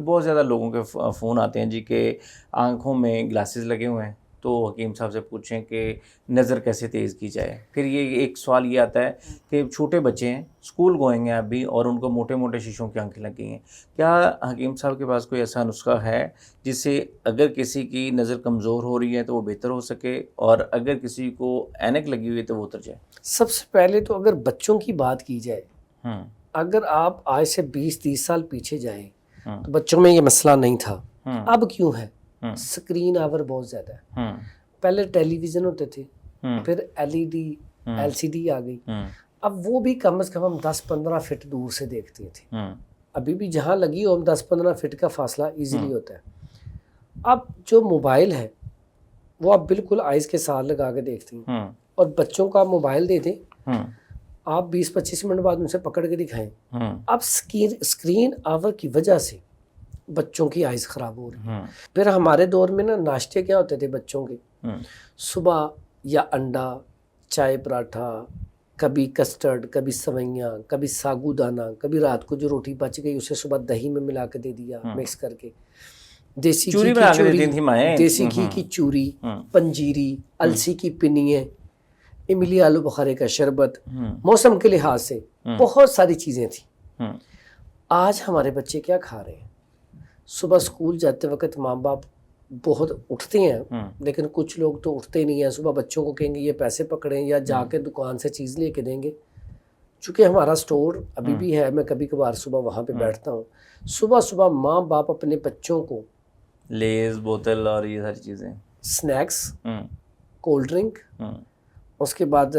بہت زیادہ لوگوں کے فون آتے ہیں جی کہ آنکھوں میں گلاسز لگے ہوئے ہیں، تو حکیم صاحب سے پوچھیں کہ نظر کیسے تیز کی جائے. پھر یہ ایک سوال یہ آتا ہے کہ چھوٹے بچے ہیں، اسکول گوئنگ ہیں ابھی، اور ان کو موٹے موٹے شیشوں کی آنکھیں لگ گئی ہیں. کیا حکیم صاحب کے پاس کوئی ایسا نسخہ ہے جس سے اگر کسی کی نظر کمزور ہو رہی ہے تو وہ بہتر ہو سکے، اور اگر کسی کو اینک لگی ہوئی ہے تو وہ اتر جائے؟ سب سے پہلے تو اگر بچوں کی بات کی جائے، اگر آپ آج سے 20-30 سال پیچھے جائیں تو بچوں میں یہ مسئلہ نہیں تھا. اب کیوں ہے؟ سکرین آور بہت زیادہ ہے. پہلے ٹیلی ویژن ہوتے تھے، پھر LCD آ گئی. اب وہ بھی کم از کم ہم 10-15 فٹ دور سے دیکھتے تھے. ابھی بھی جہاں لگی ہو ہم 10-15 فٹ کا فاصلہ ایزیلی ہوتا ہے. اب جو موبائل ہے وہ آپ بالکل آئیز کے ساتھ لگا کے دیکھتے ہیں، اور بچوں کو آپ موبائل دے دیں، آپ 20-25 منٹ بعد ان سے پکڑ کے دکھائیں. اب اسکرین آور کی وجہ سے بچوں کی آئیز خراب ہو رہی ہے. پھر ہمارے دور میں نا ناشتے کیا ہوتے تھے بچوں کے؟ صبح یا انڈا، چائے پراٹھا، کبھی کسٹرڈ، کبھی سوئیاں، کبھی ساگو دانہ، کبھی رات کو جو روٹی بچ گئی اسے صبح دہی میں ملا کے دے دیا مکس کر کے. دیسی گھی کی چوری، پنجیری، السی کی پنیے، املی آلو بخارے کا شربت، موسم کے لحاظ سے بہت ساری چیزیں تھیں. آج ہمارے بچے کیا کھا رہے ہیں؟ صبح اسکول جاتے وقت ماں باپ بہت اٹھتے ہیں، لیکن کچھ لوگ تو اٹھتے نہیں ہیں. صبح بچوں کو کہیں گے یہ پیسے پکڑیں یا جا کے دکان سے چیز لے کے دیں گے. چونکہ ہمارا سٹور ابھی بھی ہے، میں کبھی کبھار صبح وہاں پہ بیٹھتا ہوں. صبح ماں باپ اپنے بچوں کو لیز، بوتل اور یہ ساری چیزیں، سنیکس، کولڈ ڈرنک، اس کے بعد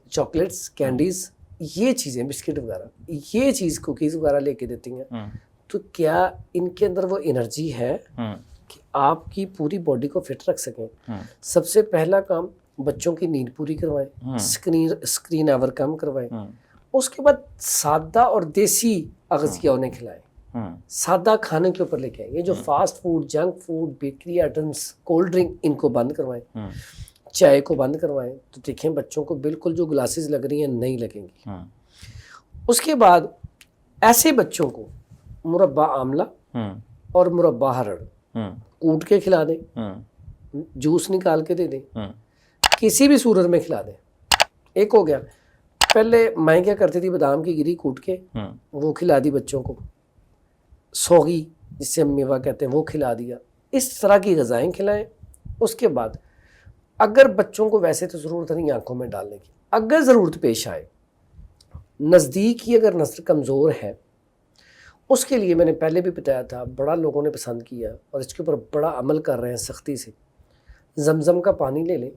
چاکلیٹس، کینڈیز، یہ چیزیں، بسکٹ وغیرہ، یہ چیز کوکیز وغیرہ لے کے دیتی ہیں. تو کیا ان کے اندر وہ انرجی ہے کہ آپ کی پوری باڈی کو فٹ رکھ سکیں؟ سب سے پہلا کام بچوں کی نیند پوری کروائیں، اسکرین آور کم کروائیں. اس کے بعد سادہ اور دیسی اغذیہ انہیں کھلائیں. سادہ کھانے کے اوپر لے کے آئیں. یہ جو fast food, junk food, bakery items, cold drink, ان کو بند کروائیں، چائے کو بند کروائیں. تو دیکھیں بچوں کو بالکل جو گلاسز لگ رہی ہیں نہیں لگیں گی. اس کے بعد ایسے بچوں کو مربع آملہ اور مربع ہرڑ کوٹ کے کھلا دیں، جوس نکال کے دے دیں، کسی بھی صورت میں کھلا دیں. ایک ہو گیا. پہلے میں کیا کرتی تھی، بادام کی گری کوٹ کے وہ کھلا دی بچوں کو، سوگی جس سے ہم میوہ کہتے ہیں وہ کھلا دیا. اس طرح کی غذائیں کھلائیں. اس کے بعد اگر بچوں کو ویسے تو ضرورت نہیں آنکھوں میں ڈالنے کی، اگر ضرورت پیش آئے، نزدیک ہی اگر نظر کمزور ہے، اس کے لیے میں نے پہلے بھی بتایا تھا، بڑا لوگوں نے پسند کیا اور اس کے اوپر بڑا عمل کر رہے ہیں سختی سے. زمزم کا پانی لے لیں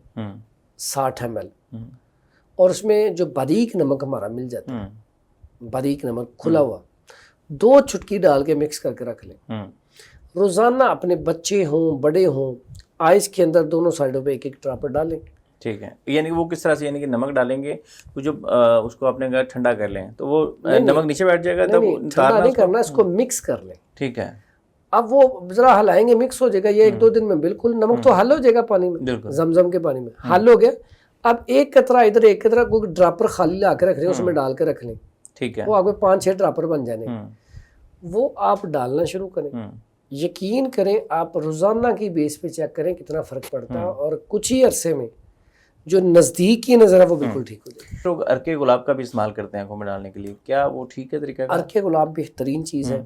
60 ml، اور اس میں جو باریک نمک ہمارا مل جاتا ہے، باریک نمک کھلا ہوا، 2 چٹکی ڈال کے مکس کر کے رکھ لیں. روزانہ اپنے بچے ہوں بڑے ہوں، آئز کے اندر دونوں سائڈوں پہ 1 ڈراپر ڈالیں. ٹھیک ہے. یعنی وہ کس طرح سے؟ یعنی کہ نمک ڈالیں گے تو جب اس کو اپنے گھر ٹھنڈا کر لیں تو وہ نمک نیچے بیٹھ جائے گا، تب ٹھنڈا نہیں کرنا، اس کو مکس کر لیں. ٹھیک ہے. اب وہ ذرا ہلائیں گے، مکس ہو جائے گا. یہ 1-2 دن میں بالکل نمک تو حل ہو جائے گا پانی میں، زمزم کے پانی میں حل ہو گیا. اب 1 قطرہ ادھر، 1 قطرہ کوئی ڈراپر خالی لا کے رکھ لیں، اس میں ڈال کے رکھ لیں. ٹھیک ہے. وہ آپ کو 5-6 ڈراپر بن جانے، وہ آپ ڈالنا شروع کریں. یقین کریں آپ روزانہ کی بیس پہ چیک کریں کتنا فرق پڑتا ہے، اور کچھ ہی عرصے میں جو نزدیک کی نظر ہے وہ بالکل ٹھیک ہو جائے. لوگ عرقے گلاب کا بھی استعمال کرتے ہیں آنکھوں میں ڈالنے کے لیے، کیا وہ ٹھیک ہے طریقہ؟ عرقے گلاب بہترین چیز ہے،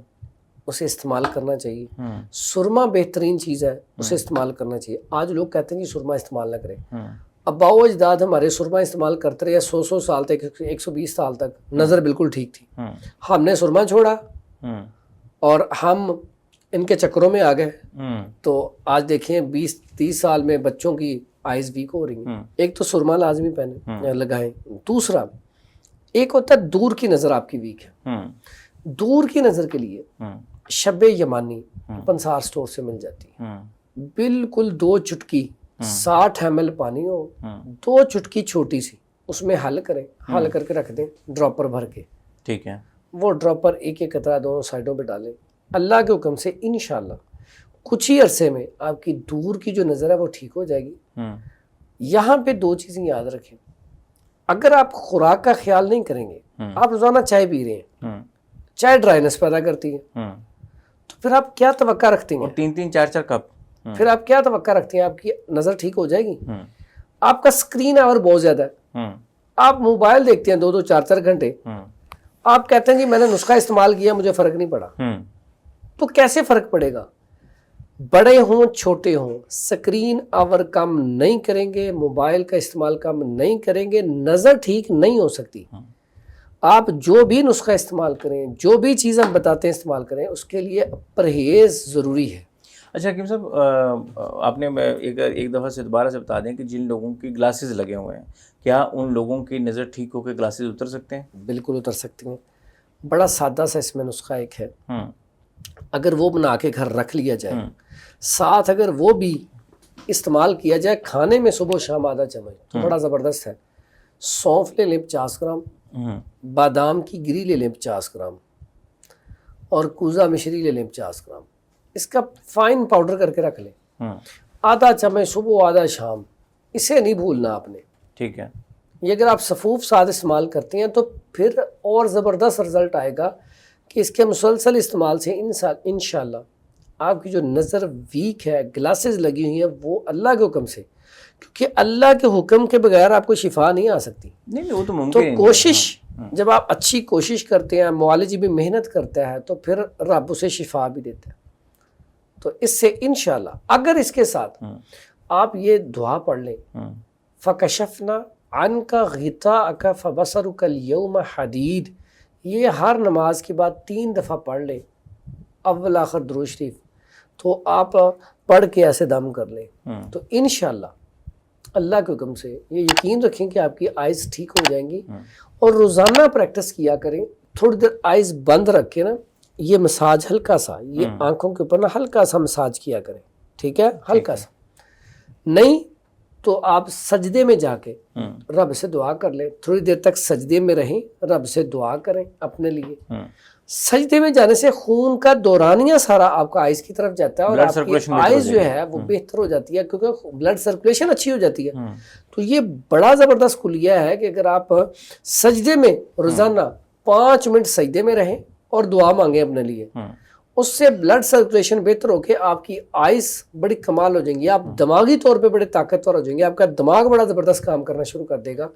اسے استعمال کرنا چاہیے. سرما بہترین چیز ہے، اسے استعمال کرنا چاہیے. آج لوگ کہتے ہیں کہ سرما استعمال نہ کریں. ابا و اجداد ہمارے سرما استعمال کرتے رہے 100 سال تک، 120 سال تک، نظر بالکل ٹھیک تھی. ہم نے سرما چھوڑا اور ہم ان کے چکروں میں آ گئے، تو آج دیکھیں 20-30 سال میں بچوں کی آئیز ویک ہو رہی ہیں. ایک تو سرما لازمی پہنے لگائیں. دوسرا ایک ہوتا ہے دور کی نظر آپ کی ویک ہے، دور کی نظر کے لیے شب یمانی پنسار سٹور سے مل جاتی ہے. بالکل 2 چٹکی 60 ml پانی ہو، 2 چٹکی چھوٹی سی اس میں حل کریں، حل کر کے رکھ دیں ڈراپر بھر کے. ٹھیک ہے. وہ ڈراپر 1-1 قطرہ دونوں سائڈوں پہ ڈالیں. اللہ کے حکم سے انشاءاللہ کچھ ہی عرصے میں آپ کی دور کی جو نظر ہے وہ ٹھیک ہو جائے گی. یہاں پہ 2 چیزیں یاد رکھیں. اگر آپ خوراک کا خیال نہیں کریں گے، آپ روزانہ چائے پی رہے ہیں، چائے ڈرائنس پیدا کرتی ہے، تو پھر آپ کیا توقع رکھتے اور ہیں؟ 3 4 4 کپ. پھر آپ کیا توقع رکھتے ہیں آپ کی نظر ٹھیک ہو جائے گی؟ آپ کا اسکرین آور بہت زیادہ ہے، آپ موبائل دیکھتے ہیں 2 2 4 4 گھنٹے، آپ کہتے ہیں جی میں نے نسخہ استعمال کیا مجھے فرق نہیں پڑا. تو کیسے فرق پڑے گا؟ بڑے ہوں چھوٹے ہوں، سکرین آور کم نہیں کریں گے، موبائل کا استعمال کم نہیں کریں گے، نظر ٹھیک نہیں ہو سکتی. آپ جو بھی نسخہ استعمال کریں، جو بھی چیز ہم بتاتے ہیں استعمال کریں، اس کے لیے پرہیز ضروری ہے. اچھا حکیم صاحب، آپ نے ایک دفعہ سے دوبارہ سے بتا دیں کہ جن لوگوں کی گلاسز لگے ہوئے ہیں، کیا ان لوگوں کی نظر ٹھیک ہو کے گلاسز اتر سکتے ہیں؟ بالکل اتر سکتی ہیں. بڑا سادہ سا اس میں نسخہ ایک ہے، اگر وہ بنا کے گھر رکھ لیا جائے، ساتھ اگر وہ بھی استعمال کیا جائے کھانے میں صبح و شام آدھا چمچ، تو بڑا زبردست ہے. سونف لے لیں 50 گرام، بادام کی گری لے لیں 50 گرام، اور کوزہ مشری لے لیں 50 گرام. اس کا فائن پاؤڈر کر کے رکھ لیں، آدھا چمچ صبح آدھا شام، اسے نہیں بھولنا آپ نے. ٹھیک ہے. یہ اگر آپ صفوف ساتھ استعمال کرتے ہیں تو پھر اور زبردست رزلٹ آئے گا کہ اس کے مسلسل استعمال سے انشاءاللہ آپ کی جو نظر ویک ہے، گلاسز لگی ہوئی ہیں، وہ اللہ کے حکم سے، کیونکہ اللہ کے حکم کے بغیر آپ کو شفا نہیں آ سکتی. نہیں وہ تو تو ممکن ہے. کوشش، جب آپ اچھی کوشش کرتے ہیں، معالج بھی محنت کرتا ہے، تو پھر رب اسے شفا بھی دیتا ہے. تو اس سے انشاءاللہ اگر اس کے ساتھ آپ یہ دعا پڑھ لیں، فَكَشَفْنَا عَنْكَ غِطَاءَكَ فَبَصَرُكَ الْيَوْمَ حَدِيد، یہ ہر نماز کے بعد 3 دفعہ پڑھ لیں، اول آخر درود شریف، تو آپ پڑھ کے ایسے دم کر لیں، تو انشاءاللہ اللہ کے حکم سے یہ یقین رکھیں کہ آپ کی آئیز ٹھیک ہو جائیں گی. اور روزانہ پریکٹس کیا کریں، تھوڑی دیر آئیز بند رکھ کے نا، یہ مساج ہلکا سا، یہ آنکھوں کے اوپر نا ہلکا سا مساج کیا کریں، ٹھیک ہے، ہلکا سا. نہیں تو آپ سجدے میں جا کے رب سے دعا کر لیں، تھوڑی دیر تک سجدے میں رہیں، رب سے دعا کریں اپنے لیے. سجدے میں جانے سے خون کا دورانیہ سارا آپ کا آئیز کی طرف جاتا ہے، اور آپ کی آئیز جو ہے وہ بہتر ہو جاتی ہے، کیونکہ بلڈ سرکولیشن اچھی ہو جاتی ہے. تو یہ بڑا زبردست کلیہ ہے کہ اگر آپ سجدے میں روزانہ 5 منٹ سجدے میں رہیں اور دعا مانگیں اپنے لیے، اس سے بلڈ سرکولیشن بہتر ہو کے آپ کی آئیز بڑی کمال ہو جائیں گی، آپ دماغی طور پہ بڑے طاقتور ہو جائیں گے، آپ کا دماغ بڑا زبردست کام کرنا شروع کر دے گا.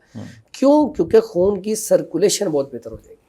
کیوں؟ کیونکہ خون کی سرکولیشن بہت بہتر ہو جائے گی.